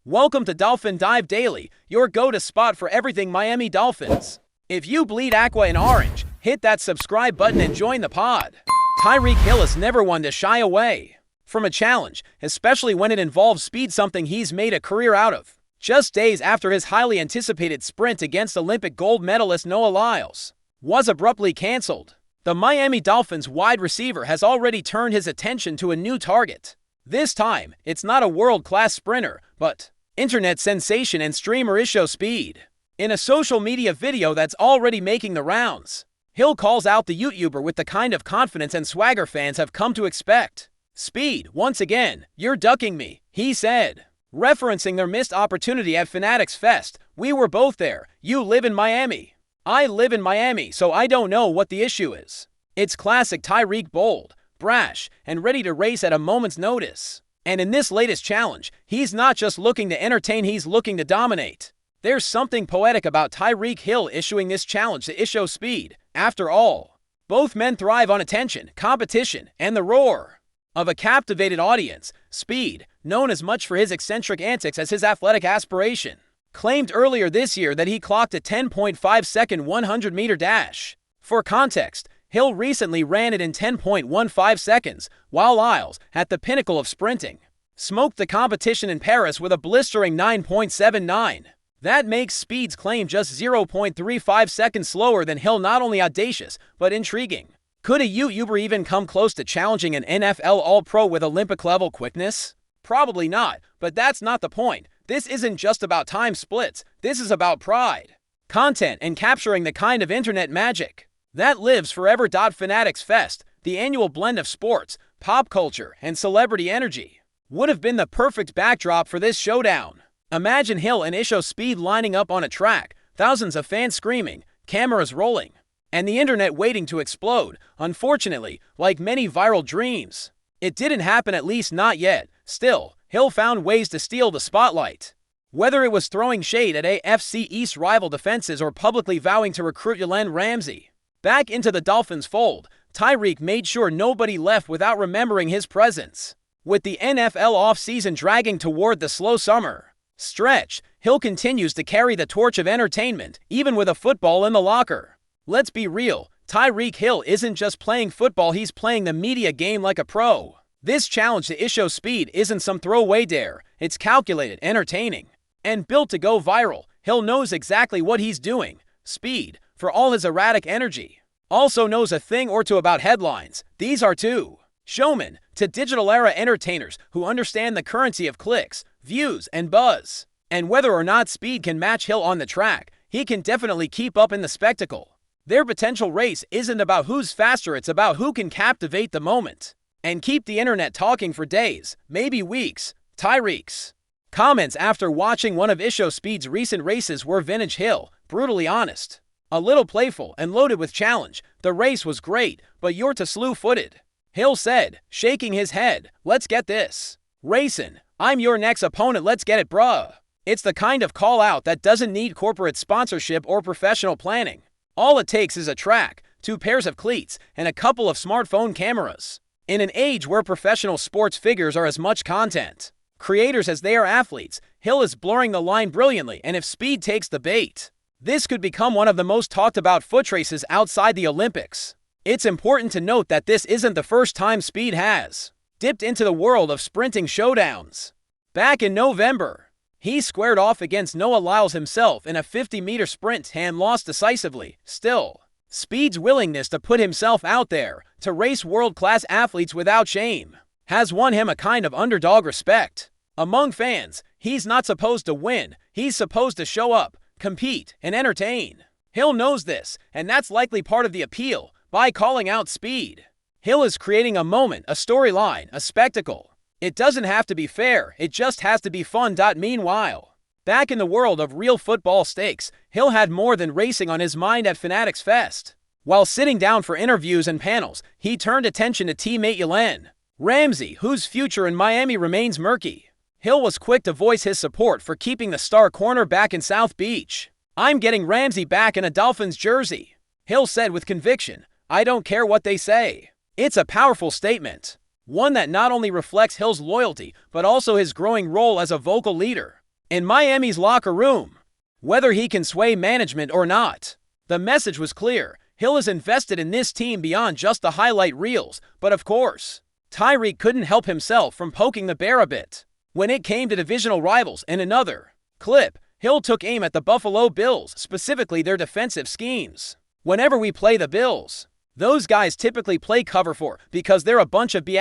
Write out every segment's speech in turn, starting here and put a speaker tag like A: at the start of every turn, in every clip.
A: Welcome to Dolphin Dive Daily, your go-to spot for everything Miami Dolphins. If you bleed aqua and orange, hit that subscribe button and join the pod. Tyreek Hill is never one to shy away from a challenge, especially when it involves speed, something he's made a career out of. Just days after his highly anticipated sprint against Olympic gold medalist Noah Lyles was abruptly canceled, the Miami Dolphins wide receiver has already turned his attention to a new target. This time, it's not a world-class sprinter, but internet sensation and streamer Isho Speed. In a social media video that's already making the rounds, Hill calls out the YouTuber with the kind of confidence and swagger fans have come to expect. "Speed, once again, you're ducking me," he said, referencing their missed opportunity at Fanatics Fest. "We were both there. You live in Miami. I live in Miami, so I don't know what the issue is." It's classic Tyreek, bold, brash, and ready to race at a moment's notice. And in this latest challenge, he's not just looking to entertain, he's looking to dominate. There's something poetic about Tyreek Hill issuing this challenge to Isho Speed. After all, both men thrive on attention, competition, and the roar of a captivated audience. Speed, known as much for his eccentric antics as his athletic aspiration, claimed earlier this year that he clocked a 10.5-second 100-meter dash. For context, Hill recently ran it in 10.15 seconds, while Lyles, at the pinnacle of sprinting, smoked the competition in Paris with a blistering 9.79. That makes Speed's claim just 0.35 seconds slower than Hill not only audacious, but intriguing. Could a YouTuber even come close to challenging an NFL All-Pro with Olympic-level quickness? Probably not, but that's not the point. This isn't just about time splits, this is about pride, content, and capturing the kind of internet magic that lives forever. Fanatics Fest, the annual blend of sports, pop culture, and celebrity energy, would have been the perfect backdrop for this showdown. Imagine Hill and Isho Speed lining up on a track, thousands of fans screaming, cameras rolling, and the internet waiting to explode. Unfortunately, like many viral dreams, it didn't happen, at least not yet. Still, Hill found ways to steal the spotlight. Whether it was throwing shade at AFC East rival defenses or publicly vowing to recruit Jalen Ramsey back into the Dolphins' fold, Tyreek made sure nobody left without remembering his presence. With the NFL offseason dragging toward the slow summer stretch, Hill continues to carry the torch of entertainment, even with a football in the locker. Let's be real, Tyreek Hill isn't just playing football, he's playing the media game like a pro. This challenge to Isho Speed isn't some throwaway dare, it's calculated, entertaining, and built to go viral. Hill knows exactly what he's doing. Speed, for all his erratic energy, also knows a thing or two about headlines. These are two showmen to digital-era entertainers who understand the currency of clicks, views, and buzz. And whether or not Speed can match Hill on the track, he can definitely keep up in the spectacle. Their potential race isn't about who's faster, it's about who can captivate the moment and keep the internet talking for days, maybe weeks. Tyreek's comments after watching one of Isho Speed's recent races were vintage Hill, brutally honest, a little playful, and loaded with challenge. "The race was great, but you're too slew-footed," Hill said, shaking his head. "Let's get this racing. I'm your next opponent, let's get it, bruh." It's the kind of call-out that doesn't need corporate sponsorship or professional planning. All it takes is a track, 2 pairs of cleats, and a couple of smartphone cameras. In an age where professional sports figures are as much content creators as they are athletes, Hill is blurring the line brilliantly, and if Speed takes the bait, this could become one of the most talked about foot races outside the Olympics. It's important to note that this isn't the first time Speed has dipped into the world of sprinting showdowns. Back in November, he squared off against Noah Lyles himself in a 50-meter sprint and lost decisively. Still, Speed's willingness to put himself out there to race world-class athletes without shame has won him a kind of underdog respect among fans. He's not supposed to win, he's supposed to show up, compete, and entertain. Hill knows this, and that's likely part of the appeal. By calling out Speed, Hill is creating a moment, a storyline, a spectacle. It doesn't have to be fair, it just has to be fun. Meanwhile, back in the world of real football stakes, Hill had more than racing on his mind at Fanatics Fest. While sitting down for interviews and panels, he turned attention to teammate Jalen Ramsey, whose future in Miami remains murky. Hill was quick to voice his support for keeping the star corner back in South Beach. "I'm getting Ramsey back in a Dolphins jersey," Hill said with conviction. "I don't care what they say." It's a powerful statement, one that not only reflects Hill's loyalty, but also his growing role as a vocal leader. in Miami's locker room. Whether he can sway management or not, the message was clear. Hill is invested in this team beyond just the highlight reels, but of course, Tyreek couldn't help himself from poking the bear a bit. When it came to divisional rivals in another clip, Hill took aim at the Buffalo Bills, specifically their defensive schemes. Whenever we play the Bills, those guys typically play cover 4 because they're a bunch of B****,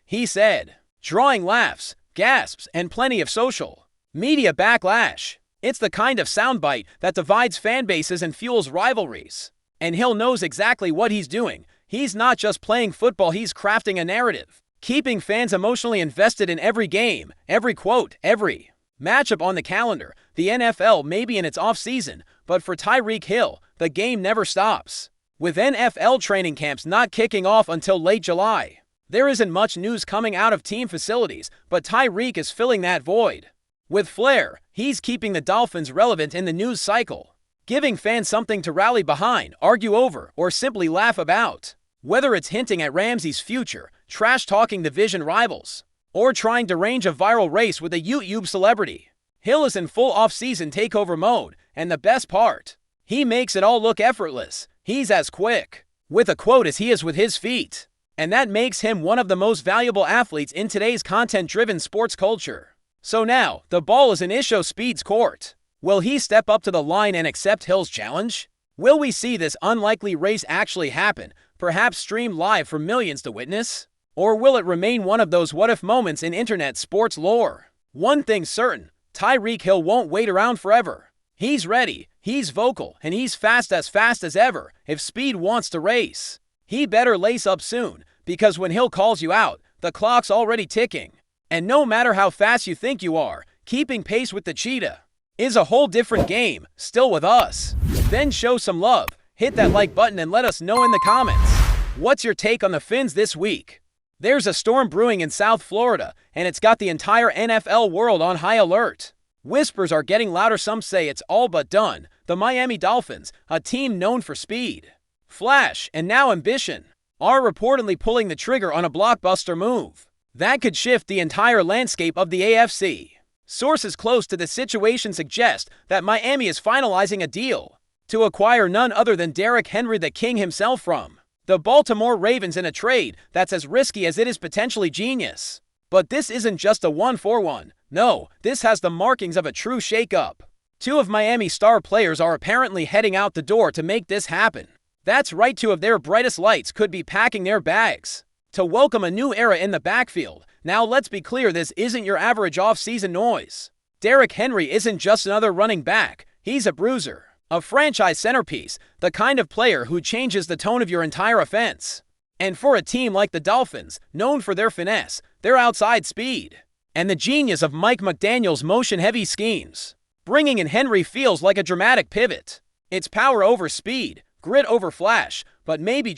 A: he said, drawing laughs, gasps, and plenty of social media backlash. It's the kind of soundbite that divides fan bases and fuels rivalries. And Hill knows exactly what he's doing. He's not just playing football, he's crafting a narrative, keeping fans emotionally invested in every game, every quote, every matchup on the calendar. The NFL may be in its off-season, but for Tyreek Hill, the game never stops. With NFL training camps not kicking off until late July, there isn't much news coming out of team facilities, but Tyreek is filling that void. With flair, he's keeping the Dolphins relevant in the news cycle, giving fans something to rally behind, argue over, or simply laugh about. Whether it's hinting at Ramsey's future, trash-talking division rivals, or trying to arrange a viral race with a YouTube celebrity, Hill is in full off-season takeover mode, and the best part, he makes it all look effortless. He's as quick with a quote as he is with his feet, and that makes him one of the most valuable athletes in today's content-driven sports culture. So now, the ball is in Isho Speed's court. Will he step up to the line and accept Hill's challenge? Will we see this unlikely race actually happen, perhaps streamed live for millions to witness? Or will it remain one of those what-if moments in internet sports lore? One thing's certain, Tyreek Hill won't wait around forever. He's ready, he's vocal, and he's fast as ever. If Speed wants to race, he better lace up soon, because when Hill calls you out, the clock's already ticking. And no matter how fast you think you are, keeping pace with the cheetah is a whole different game. Still with us? Then show some love, hit that like button, and let us know in the comments. What's your take on the Fins this week? There's a storm brewing in South Florida, and it's got the entire NFL world on high alert. Whispers are getting louder, some say it's all but done. The Miami Dolphins, a team known for speed, flash, and now ambition, are reportedly pulling the trigger on a blockbuster move that could shift the entire landscape of the AFC. Sources close to the situation suggest that Miami is finalizing a deal to acquire none other than Derrick Henry, the King himself, from the Baltimore Ravens in a trade that's as risky as it is potentially genius. But this isn't just a 1-for-1. No, this has the markings of a true shakeup. Two of Miami's star players are apparently heading out the door to make this happen. That's right, two of their brightest lights could be packing their bags to welcome a new era in the backfield. Now let's be clear, this isn't your average off-season noise. Derrick Henry isn't just another running back. He's a bruiser, a franchise centerpiece, the kind of player who changes the tone of your entire offense. And for a team like the Dolphins, known for their finesse, their outside speed, and the genius of Mike McDaniel's motion-heavy schemes, bringing in Henry feels like a dramatic pivot. It's power over speed, grit over flash, but maybe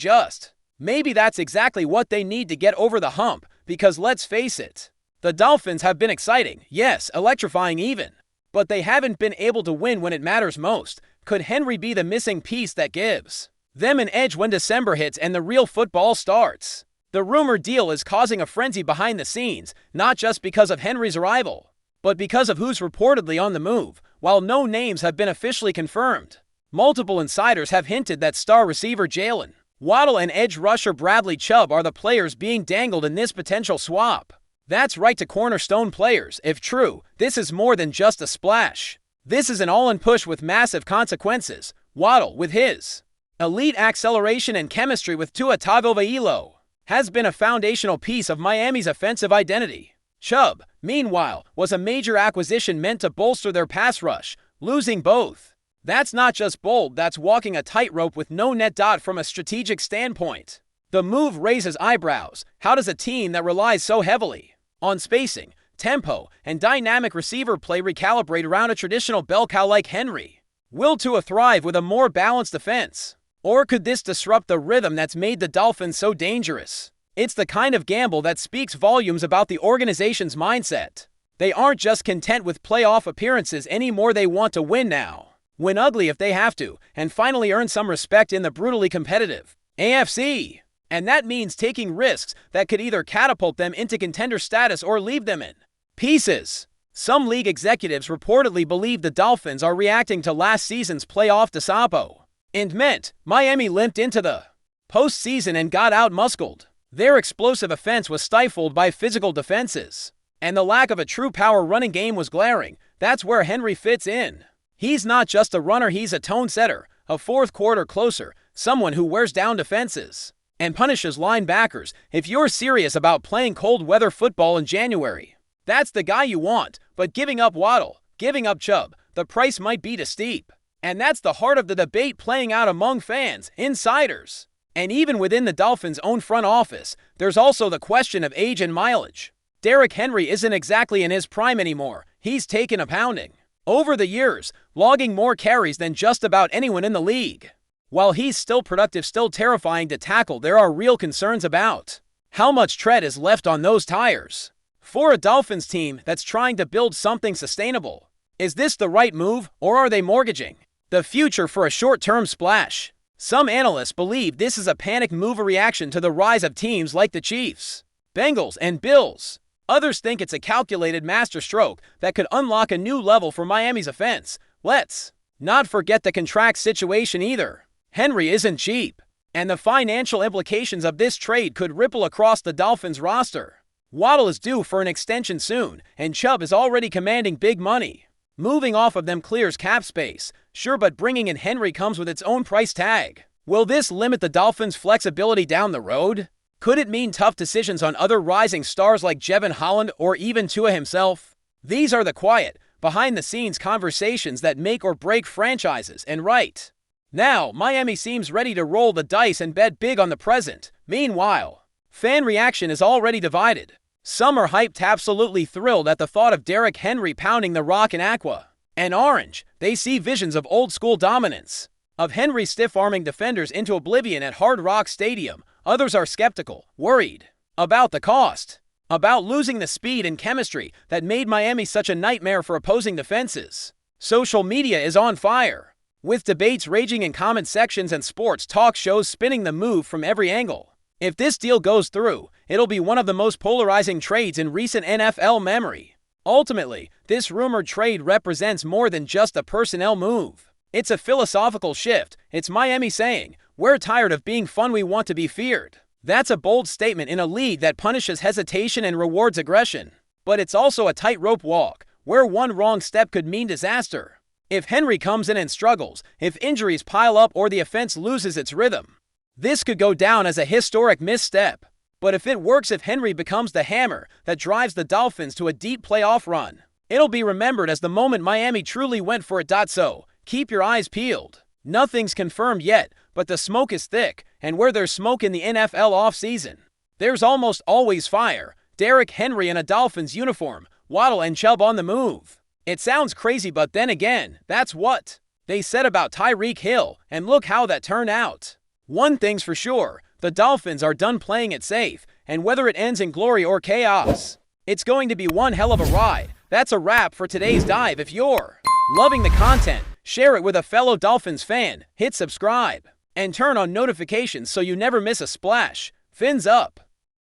A: that's exactly what they need to get over the hump, because let's face it, the Dolphins have been exciting, yes, electrifying even, but they haven't been able to win when it matters most. Could Henry be the missing piece that gives them an edge when December hits and the real football starts? The rumored deal is causing a frenzy behind the scenes, not just because of Henry's arrival, but because of who's reportedly on the move. While no names have been officially confirmed, multiple insiders have hinted that star receiver Jalen Waddle and edge rusher Bradley Chubb are the players being dangled in this potential swap. That's right, to cornerstone players. If true, this is more than just a splash. This is an all-in push with massive consequences. Waddle, with his elite acceleration and chemistry with Tua Tagovailoa, has been a foundational piece of Miami's offensive identity. Chubb, meanwhile, was a major acquisition meant to bolster their pass rush. Losing both, that's not just bold, that's walking a tightrope with no net. From a strategic standpoint, the move raises eyebrows. How does a team that relies so heavily on spacing, tempo, and dynamic receiver play recalibrate around a traditional bell cow like Henry? Will Tua thrive with a more balanced defense? Or could this disrupt the rhythm that's made the Dolphins so dangerous? It's the kind of gamble that speaks volumes about the organization's mindset. They aren't just content with playoff appearances anymore, they want to win now. Win ugly if they have to, and finally earn some respect in the brutally competitive AFC. And that means taking risks that could either catapult them into contender status or leave them in pieces. Some league executives reportedly believe the Dolphins are reacting to last season's playoff desapo, and meant Miami limped into the postseason and got out-muscled. Their explosive offense was stifled by physical defenses, and the lack of a true power running game was glaring. That's where Henry fits in. He's not just a runner, he's a tone setter, a fourth-quarter closer, someone who wears down defenses and punishes linebackers. If you're serious about playing cold-weather football in January, that's the guy you want. But giving up Waddle, giving up Chubb, the price might be too steep. And that's the heart of the debate playing out among fans, insiders, and even within the Dolphins' own front office. There's also the question of age and mileage. Derrick Henry isn't exactly in his prime anymore. He's taken a pounding over the years, logging more carries than just about anyone in the league. While he's still productive, still terrifying to tackle, there are real concerns about how much tread is left on those tires. For a Dolphins team that's trying to build something sustainable, is this the right move, or are they mortgaging the future for a short-term splash? Some analysts believe this is a panic move, a reaction to the rise of teams like the Chiefs, Bengals, and Bills. Others think it's a calculated masterstroke that could unlock a new level for Miami's offense. Let's not forget the contract situation either. Henry isn't cheap, and the financial implications of this trade could ripple across the Dolphins roster. Waddle is due for an extension soon, and Chubb is already commanding big money. Moving off of them clears cap space, sure, but bringing in Henry comes with its own price tag. Will this limit the Dolphins' flexibility down the road? Could it mean tough decisions on other rising stars like Jevon Holland or even Tua himself? These are the quiet, behind-the-scenes conversations that make or break franchises, and right now, Miami seems ready to roll the dice and bet big on the present. Meanwhile, fan reaction is already divided. Some are hyped, absolutely thrilled at the thought of Derrick Henry pounding the rock in aqua and orange. They see visions of old-school dominance, of Henry stiff-arming defenders into oblivion at Hard Rock Stadium. Others are skeptical, worried about the cost, about losing the speed and chemistry that made Miami such a nightmare for opposing defenses. Social media is on fire, with debates raging in comment sections and sports talk shows spinning the move from every angle. If this deal goes through, it'll be one of the most polarizing trades in recent NFL memory. Ultimately, this rumored trade represents more than just a personnel move. It's a philosophical shift. It's Miami saying, "We're tired of being fun, we want to be feared." That's a bold statement in a league that punishes hesitation and rewards aggression. But it's also a tightrope walk, where one wrong step could mean disaster. If Henry comes in and struggles, if injuries pile up or the offense loses its rhythm, this could go down as a historic misstep. But if it works, if Henry becomes the hammer that drives the Dolphins to a deep playoff run, it'll be remembered as the moment Miami truly went for it. So, keep your eyes peeled. Nothing's confirmed yet, but the smoke is thick, and where there's smoke in the NFL offseason, there's almost always fire. Derrick Henry in a Dolphins uniform, Waddle and Chubb on the move. It sounds crazy, but then again, that's what they said about Tyreek Hill, and look how that turned out. One thing's for sure, the Dolphins are done playing it safe, and whether it ends in glory or chaos, it's going to be one hell of a ride. That's a wrap for today's dive. If you're loving the content, share it with a fellow Dolphins fan, hit subscribe, and turn on notifications so you never miss a splash. Fins up.